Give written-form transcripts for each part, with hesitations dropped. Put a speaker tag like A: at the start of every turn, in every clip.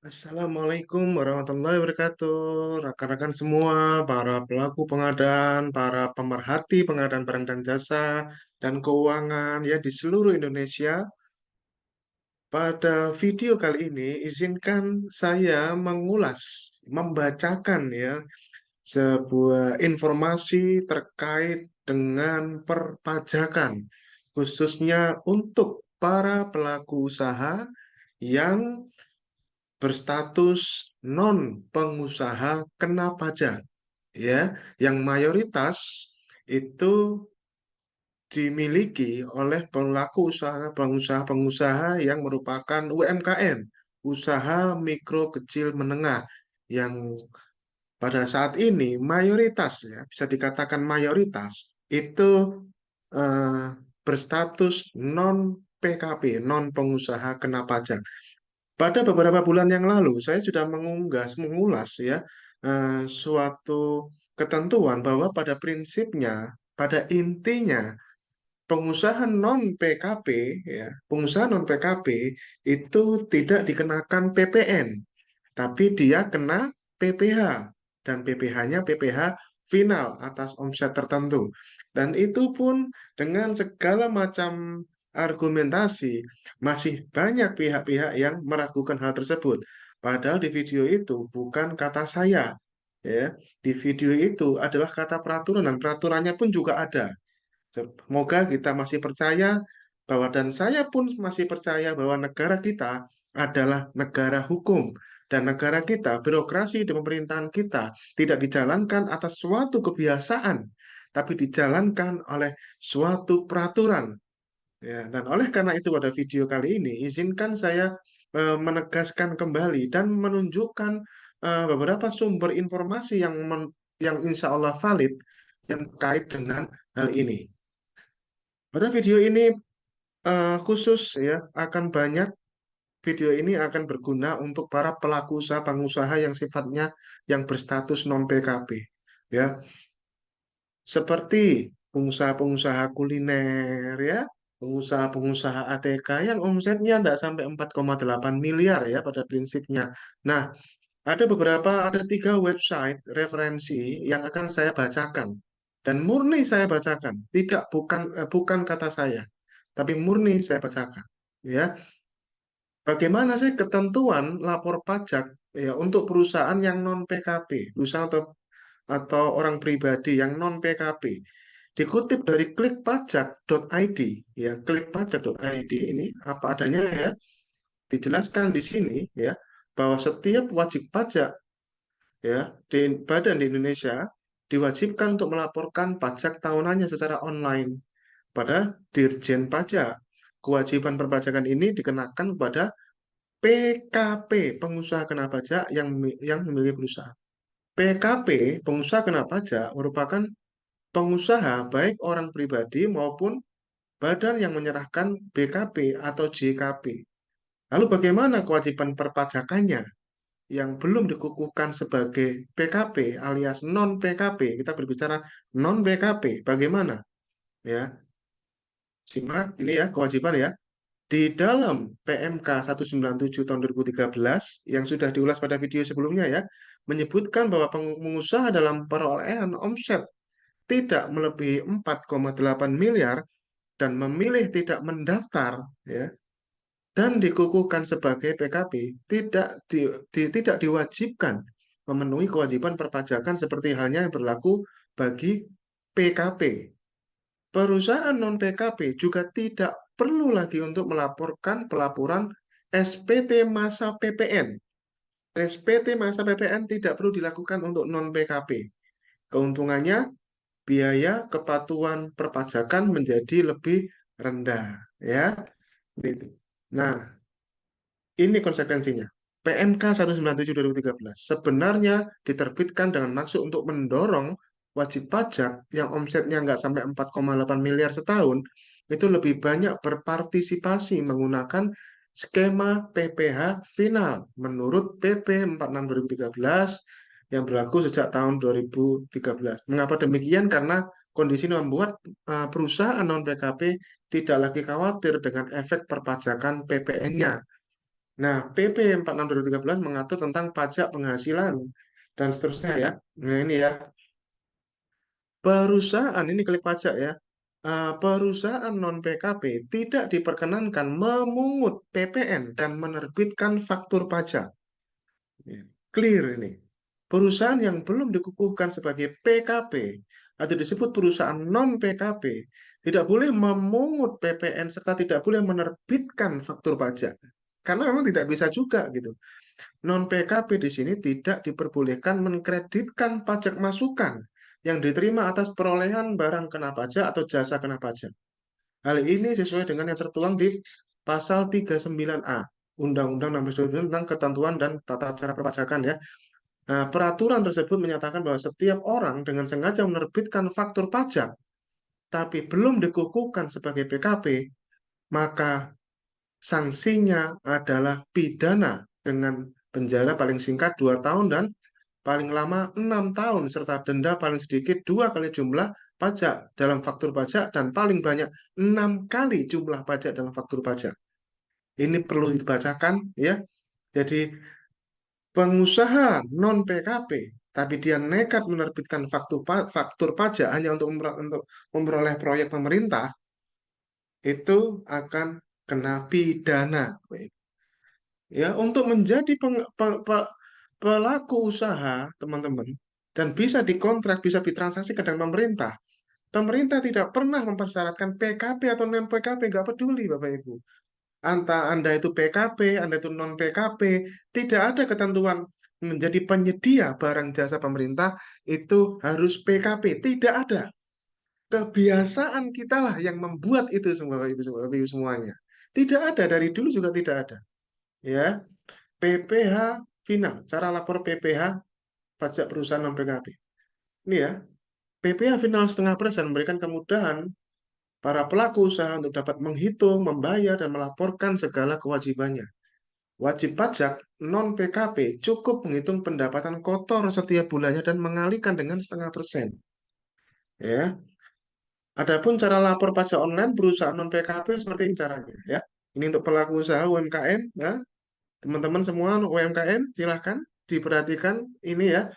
A: Assalamualaikum warahmatullahi wabarakatuh. Rekan-rekan semua, para pelaku pengadaan, para pemerhati pengadaan barang dan jasa, dan keuangan ya di seluruh Indonesia. Pada video kali ini, izinkan saya mengulas, membacakan ya sebuah informasi terkait dengan perpajakan, khususnya untuk para pelaku usaha yang berstatus non pengusaha kena pajak ya, yang mayoritas itu dimiliki oleh pelaku usaha pengusaha-pengusaha yang merupakan UMKM, usaha mikro kecil menengah, yang pada saat ini mayoritas ya bisa dikatakan mayoritas itu eh, berstatus non PKP, non pengusaha kena pajak. Pada beberapa bulan yang lalu, saya sudah mengulas ya suatu ketentuan bahwa pada prinsipnya, pada intinya, pengusaha non PKP ya, pengusaha non PKP itu tidak dikenakan PPN, tapi dia kena PPh, dan PPh-nya PPh final atas omset tertentu. Dan itu pun dengan segala macam argumentasi, masih banyak pihak-pihak yang meragukan hal tersebut. Padahal di video itu bukan kata saya, ya. Di video itu adalah kata peraturan, dan peraturannya pun juga ada. Semoga kita masih percaya bahwa, dan saya pun masih percaya bahwa negara kita adalah negara hukum, dan negara kita, birokrasi di pemerintahan kita tidak dijalankan atas suatu kebiasaan, tapi dijalankan oleh suatu peraturan. Ya, dan oleh karena itu pada video kali ini, izinkan saya menegaskan kembali dan menunjukkan beberapa sumber informasi yang insya Allah valid yang terkait dengan hal ini. Pada video ini khusus ya, akan banyak video ini akan berguna untuk para pelaku usaha pengusaha yang sifatnya yang berstatus non PKP ya, seperti pengusaha-pengusaha kuliner ya, pengusaha-pengusaha ATK yang omsetnya tidak sampai 4,8 miliar ya pada prinsipnya. Nah, ada tiga website referensi yang akan saya bacakan, dan murni saya bacakan, tidak bukan kata saya, tapi murni saya bacakan. Ya, bagaimana sih ketentuan lapor pajak ya untuk perusahaan yang non PKP, perusahaan atau orang pribadi yang non PKP? Dikutip dari klikpajak.id ya, klikpajak.id ini apa adanya ya, dijelaskan di sini ya bahwa setiap wajib pajak ya di badan di Indonesia diwajibkan untuk melaporkan pajak tahunannya secara online pada Dirjen Pajak. Kewajiban perpajakan ini dikenakan kepada PKP, pengusaha kena pajak yang memiliki perusahaan. PKP, pengusaha kena pajak, merupakan pengusaha baik orang pribadi maupun badan yang menyerahkan BKP atau JKP. Lalu bagaimana kewajiban perpajakannya yang belum dikukuhkan sebagai PKP alias non PKP? Kita berbicara non PKP, bagaimana? Ya, simak ini ya kewajiban ya. Di dalam PMK 197 tahun 2013 yang sudah diulas pada video sebelumnya ya, menyebutkan bahwa pengusaha dalam perolehan omset tidak melebihi 4,8 miliar dan memilih tidak mendaftar ya, dan dikukuhkan sebagai PKP, tidak diwajibkan memenuhi kewajiban perpajakan seperti halnya yang berlaku bagi PKP. Perusahaan non-PKP juga tidak perlu lagi untuk melaporkan pelaporan SPT masa PPN. SPT masa PPN tidak perlu dilakukan untuk non-PKP. Keuntungannya, biaya kepatuhan perpajakan menjadi lebih rendah. Ya, gitu. Nah, ini konsekuensinya. PMK 197 2013 sebenarnya diterbitkan dengan maksud untuk mendorong wajib pajak yang omsetnya nggak sampai 4,8 miliar setahun itu lebih banyak berpartisipasi menggunakan skema PPh final menurut PP 46 2013 yang berlaku sejak tahun 2013. Mengapa demikian? Karena kondisi ini membuat perusahaan non PKP tidak lagi khawatir dengan efek perpajakan PPN-nya. Nah, PP 46 belas mengatur tentang pajak penghasilan dan seterusnya ya. Nah, ini ya. Perusahaan ini klik pajak ya. Perusahaan non PKP tidak diperkenankan memungut PPN dan menerbitkan faktur pajak. Ya, clear ini. Perusahaan yang belum dikukuhkan sebagai PKP atau disebut perusahaan non PKP tidak boleh memungut PPN serta tidak boleh menerbitkan faktur pajak. Karena memang tidak bisa juga gitu. Non PKP di sini tidak diperbolehkan mengkreditkan pajak masukan yang diterima atas perolehan barang kena pajak atau jasa kena pajak. Hal ini sesuai dengan yang tertuang di pasal 39A Undang-Undang 16 tentang ketentuan dan tata cara perpajakan ya. Nah, peraturan tersebut menyatakan bahwa setiap orang dengan sengaja menerbitkan faktur pajak tapi belum dikukuhkan sebagai PKP, maka sanksinya adalah pidana dengan penjara paling singkat 2 tahun dan paling lama 6 tahun serta denda paling sedikit 2 kali jumlah pajak dalam faktur pajak dan paling banyak 6 kali jumlah pajak dalam faktur pajak. Ini perlu dibacakan ya. Jadi pengusaha non PKP tapi dia nekat menerbitkan faktur pajak hanya untuk memperoleh proyek pemerintah itu akan kena pidana. Ya, untuk menjadi pelaku usaha, teman-teman, dan bisa dikontrak, bisa ditransaksikan dengan pemerintah. Pemerintah tidak pernah mempersyaratkan PKP atau non PKP, nggak peduli, Bapak Ibu. Anda itu PKP, Anda itu non PKP, tidak ada ketentuan menjadi penyedia barang jasa pemerintah itu harus PKP, tidak ada. Kebiasaan kita lah yang membuat itu semua, Bapak Ibu semuanya. Tidak ada dari dulu juga tidak ada. Ya, PPh final, cara lapor PPh pajak perusahaan non PKP. Ini ya, PPh final 0,5% memberikan kemudahan para pelaku usaha untuk dapat menghitung, membayar, dan melaporkan segala kewajibannya. Wajib pajak non PKP cukup menghitung pendapatan kotor setiap bulannya dan mengalihkan dengan 0,5%. Ya, adapun cara lapor pajak online perusahaan non PKP seperti ini caranya. Ya, ini untuk pelaku usaha UMKM. Ya, teman-teman semua UMKM silahkan diperhatikan ini ya.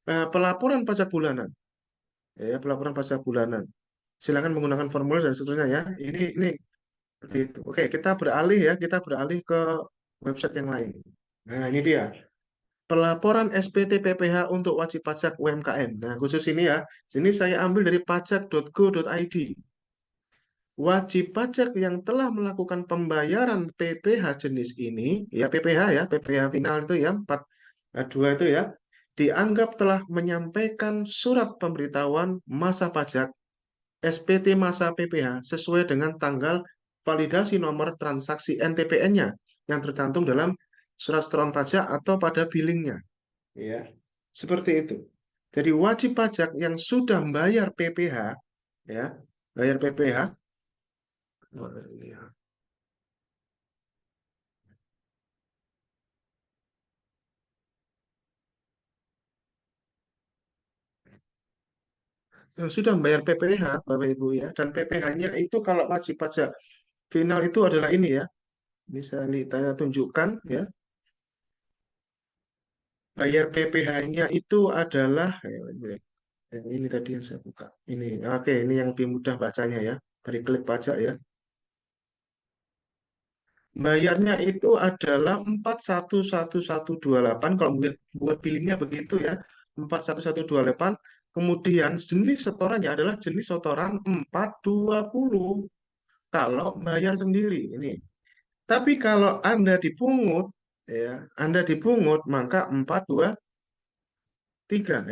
A: Pelaporan pajak bulanan, ya, pelaporan pajak bulanan. Silakan menggunakan formulir dan seterusnya ya. Ini seperti itu. Oke, kita beralih ya, kita beralih ke website yang lain. Nah, ini dia. Pelaporan SPT PPh untuk wajib pajak UMKM. Nah, khusus ini ya. Sini saya ambil dari pajak.go.id. Wajib pajak yang telah melakukan pembayaran PPh jenis ini, ya PPh ya, PPh final itu ya, 42 itu ya, dianggap telah menyampaikan surat pemberitahuan masa pajak SPT masa PPh sesuai dengan tanggal validasi nomor transaksi NTPN-nya yang tercantum dalam surat setoran pajak atau pada billingnya. Ya, seperti itu. Jadi wajib pajak yang sudah membayar PPh, ya, bayar PPh, yang sudah membayar PPh, Bapak Ibu ya, dan PPh-nya itu kalau wajib pajak final itu adalah ini ya, bisa saya tunjukkan ya, bayar PPh-nya itu adalah ini tadi yang saya buka. Ini, oke, ini yang lebih mudah bacanya ya, dari klik pajak ya. Bayarnya itu adalah 411128. Kalau buat billingnya begitu ya, 41128. Kemudian jenis setorannya adalah jenis setoran 420 kalau bayar sendiri ini. Tapi kalau Anda dipungut ya, Anda dipungut maka 423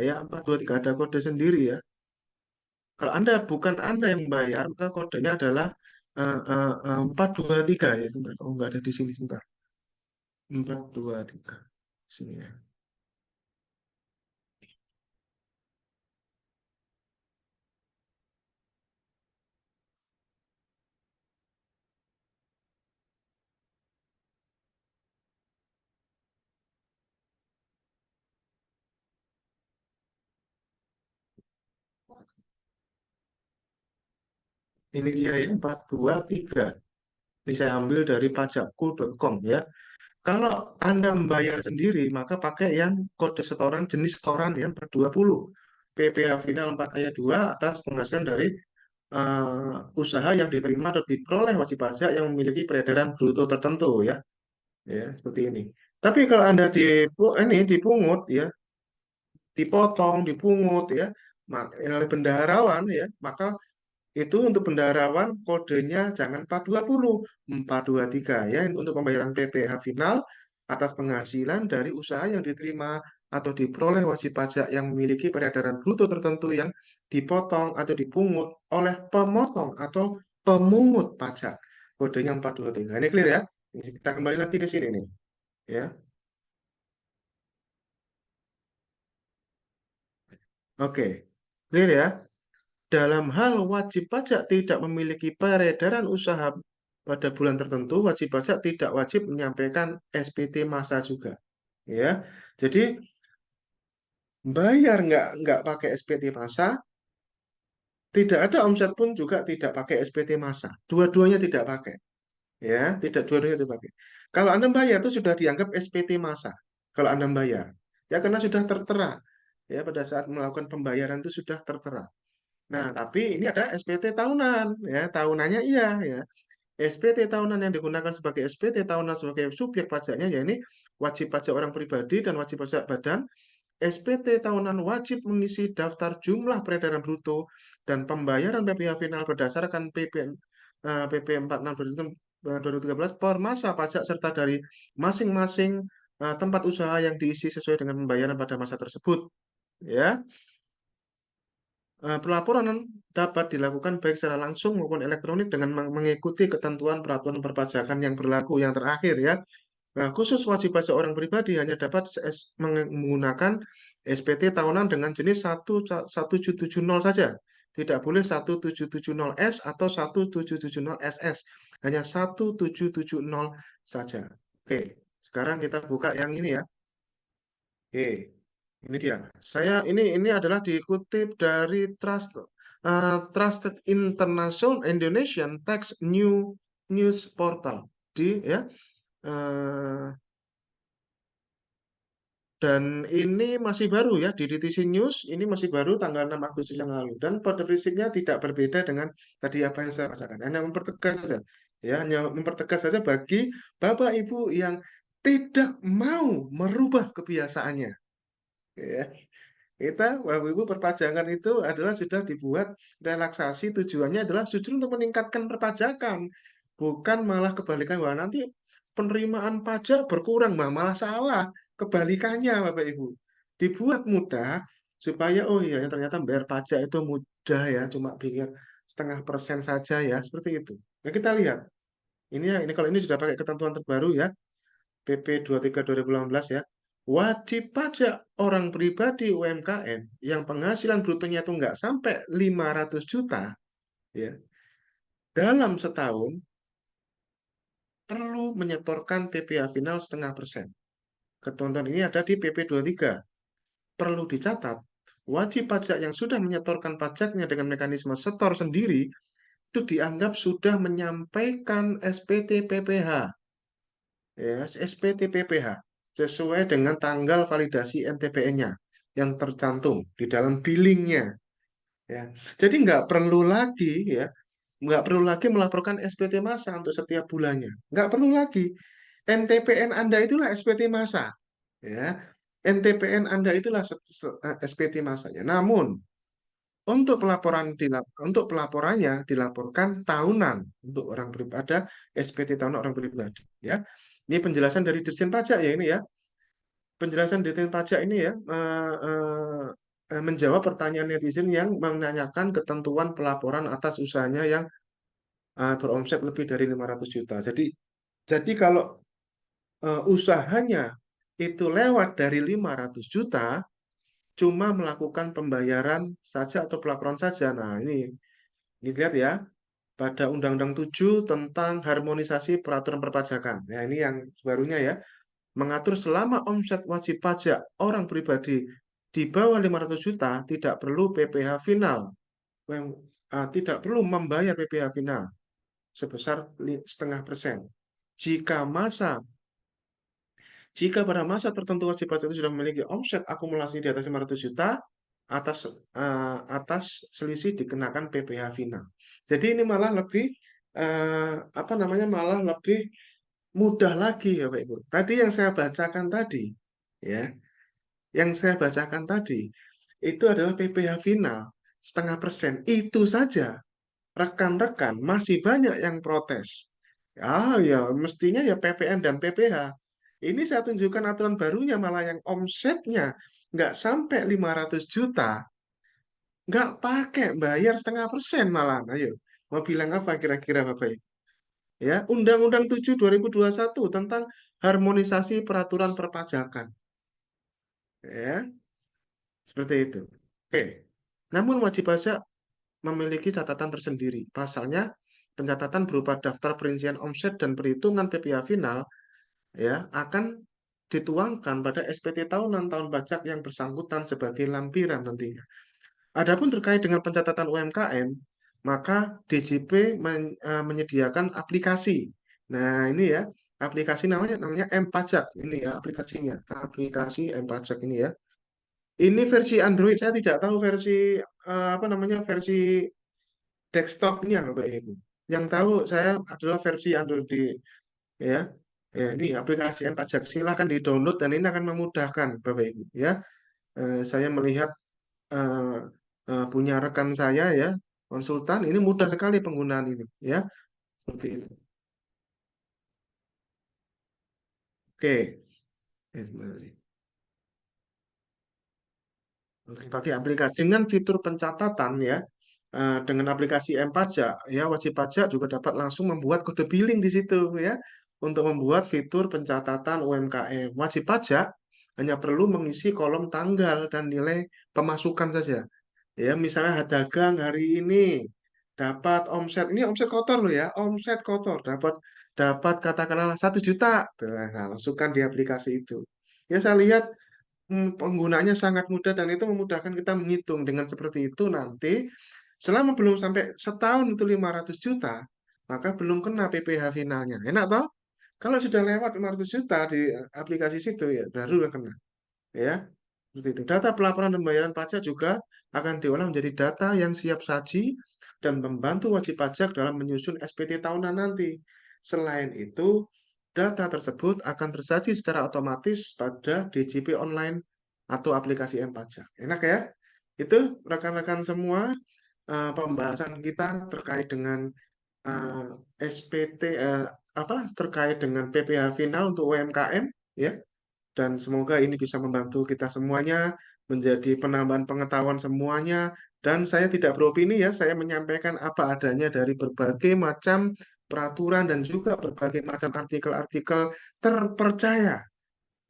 A: ya, 423 ada kode sendiri ya. Kalau Anda bukan Anda yang bayar, maka kodenya adalah 423 ya. Sebentar. Oh, nggak ada di sini sebentar. 423 sini ya. Ini dia ya, 423. Ini saya ambil dari pajakku.com ya. Kalau Anda membayar sendiri, maka pakai yang kode setoran jenis setoran yang 420. PPh final 4 ayat 2 atas penghasilan dari usaha yang diterima atau diperoleh wajib pajak yang memiliki peredaran bruto tertentu ya. Ya, seperti ini. Tapi kalau Anda ini dipungut ya, dipotong, dipungut ya, oleh bendaharawan ya, maka itu untuk bendaharawan kodenya jangan 420, 423 ya untuk pembayaran PPh final atas penghasilan dari usaha yang diterima atau diperoleh wajib pajak yang memiliki peredaran bruto tertentu yang dipotong atau dipungut oleh pemotong atau pemungut pajak. Kodenya 423. Ini clear ya? Kita kembali lagi ke sini nih, ya. Oke. Clear ya? Dalam hal wajib pajak tidak memiliki peredaran usaha pada bulan tertentu, wajib pajak tidak wajib menyampaikan SPT masa juga. Ya, jadi bayar nggak pakai SPT masa, tidak ada omset pun juga tidak pakai SPT masa. Dua-duanya tidak pakai. Ya, tidak dua-duanya tidak pakai. Kalau Anda bayar itu sudah dianggap SPT masa. Kalau Anda bayar, ya karena sudah tertera. Ya, pada saat melakukan pembayaran itu sudah tertera. Nah, tapi ini ada SPT tahunan, ya tahunannya iya, ya. SPT tahunan yang digunakan sebagai SPT tahunan sebagai subjek pajaknya, ya ini wajib pajak orang pribadi dan wajib pajak badan. SPT tahunan wajib mengisi daftar jumlah peredaran bruto dan pembayaran PPh final berdasarkan PP 46 2013 per masa pajak serta dari masing-masing tempat usaha yang diisi sesuai dengan pembayaran pada masa tersebut. Ya, pelaporan dapat dilakukan baik secara langsung maupun elektronik dengan mengikuti ketentuan peraturan perpajakan yang berlaku yang terakhir ya. Nah, khusus wajib pajak orang pribadi hanya dapat menggunakan SPT tahunan dengan jenis 1770 saja. Tidak boleh 1770S atau 1770SS. Hanya 1770 saja. Oke, sekarang kita buka yang ini ya. Oke, ini dia. Ini adalah dikutip dari Trusted International Indonesian Tax News Portal di ya. eh, dan ini masih baru ya di DTC News, ini masih baru tanggal 6 Agustus yang lalu dan pada prinsipnya tidak berbeda dengan tadi apa yang saya bacakan. Hanya mempertegas saja. Ya, hanya mempertegas saja bagi Bapak Ibu yang tidak mau merubah kebiasaannya. Ya. Bapak Ibu, perpajakan itu adalah sudah dibuat relaksasi, tujuannya adalah justru untuk meningkatkan perpajakan, bukan malah kebalikan bahwa nanti penerimaan pajak berkurang, malah salah, kebalikannya Bapak Ibu. Dibuat mudah supaya oh iya ya, ternyata bayar pajak itu mudah ya, cuma bikin 0,5% saja ya, seperti itu. Nah, kita lihat. Ini kalau ini sudah pakai ketentuan terbaru ya. PP 23 2018 ya. Wajib pajak orang pribadi UMKM yang penghasilan brutonya itu nggak sampai 500 juta ya. Dalam setahun perlu menyetorkan PPh final 0,5%. Ketentuan ini ada di PP 23. Perlu dicatat, wajib pajak yang sudah menyetorkan pajaknya dengan mekanisme setor sendiri itu dianggap sudah menyampaikan SPT PPh. Ya, SPT PPh sesuai dengan tanggal validasi NTPN-nya yang tercantum di dalam billingnya. Ya, jadi nggak perlu lagi melaporkan SPT masa untuk setiap bulannya, nggak perlu lagi. NTPN Anda itulah SPT masa, ya. NTPN Anda itulah SPT masanya. Namun untuk pelaporannya dilaporkan tahunan untuk orang pribadi, ada SPT tahunan orang pribadi, ya. Ini penjelasan dari Dirjen Pajak ya ini ya. Penjelasan Dirjen Pajak ini ya menjawab pertanyaan netizen yang menanyakan ketentuan pelaporan atas usahanya yang beromset lebih dari 500 juta. Jadi kalau usahanya itu lewat dari 500 juta, cuma melakukan pembayaran saja atau pelaporan saja. Nah, ini lihat ya, pada Undang-Undang 7 tentang harmonisasi peraturan perpajakan. Nah, ini yang barunya ya. Mengatur selama omset wajib pajak orang pribadi di bawah 500 juta tidak perlu PPh final. Tidak perlu membayar PPh final sebesar 0,5%. Jika masa Jika pada masa tertentu wajib pajak itu sudah memiliki omset akumulasi di atas 500 juta, atas selisih dikenakan PPh final. Jadi ini malah lebih apa namanya, malah lebih mudah lagi ya Pak Ibu. Tadi yang saya bacakan tadi, ya, yang saya bacakan tadi itu adalah PPh final 0,5%. Itu saja rekan-rekan masih banyak yang protes. Ya mestinya ya PPN dan PPh. Ini saya tunjukkan aturan barunya malah yang omsetnya nggak sampai 500 juta, nggak pakai bayar 0,5% malah. Ayo, mau bilang apa kira-kira Bapak Ibu? Ya, Undang-Undang 7 2021 tentang harmonisasi peraturan perpajakan. Ya, seperti itu. Oke. Namun wajib pajak memiliki catatan tersendiri. Pasalnya, pencatatan berupa daftar perincian omset dan perhitungan PPh final ya akan dituangkan pada SPT tahunan tahun pajak yang bersangkutan sebagai lampiran nantinya. Adapun terkait dengan pencatatan UMKM, maka DJP menyediakan aplikasi. Nah, ini ya, aplikasi namanya M-Pajak. Ini ya aplikasinya, aplikasi M-Pajak ini ya. Ini versi Android, saya tidak tahu versi apa namanya, versi desktopnya Bapak Ibu. Yang tahu saya adalah versi Android ya. Ya, ini aplikasi M-Pajak silahkan di-download dan ini akan memudahkan Bapak Ibu ya. Saya melihat eh, punya rekan saya ya, konsultan, ini mudah sekali penggunaan ini ya. Seperti itu. Oke. Oke, pakai aplikasi dengan fitur pencatatan ya, dengan aplikasi M-Pajak ya, wajib pajak juga dapat langsung membuat kode billing di situ ya, untuk membuat fitur pencatatan UMKM. Wajib pajak hanya perlu mengisi kolom tanggal dan nilai pemasukan saja. Ya, misalnya dagang hari ini dapat omset, ini omset kotor loh ya, omset kotor dapat dapat katakanlah 1 juta. Tuh, nah, masukkan di aplikasi itu. Ya, saya lihat penggunaannya sangat mudah dan itu memudahkan kita menghitung. Dengan seperti itu nanti selama belum sampai setahun itu 500 juta, maka belum kena PPh finalnya. Enak toh? Kalau sudah lewat 500 juta di aplikasi situ ya baru kena. Ya, seperti itu. Data pelaporan dan pembayaran pajak juga akan diolah menjadi data yang siap saji dan membantu wajib pajak dalam menyusun SPT tahunan nanti. Selain itu, data tersebut akan tersaji secara otomatis pada DJP online atau aplikasi M-Pajak. Enak ya? Itu rekan-rekan semua, pembahasan kita terkait dengan eh, SPT apa terkait dengan PPh final untuk UMKM ya, dan semoga ini bisa membantu kita semuanya menjadi penambahan pengetahuan semuanya. Dan saya tidak beropini ya, saya menyampaikan apa adanya dari berbagai macam peraturan dan juga berbagai macam artikel-artikel terpercaya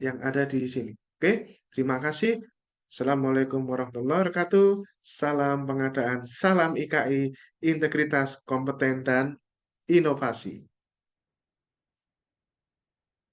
A: yang ada di sini. Oke, terima kasih. Assalamualaikum warahmatullahi wabarakatuh. Salam pengadaan, salam IKI, integritas, kompeten, dan inovasi.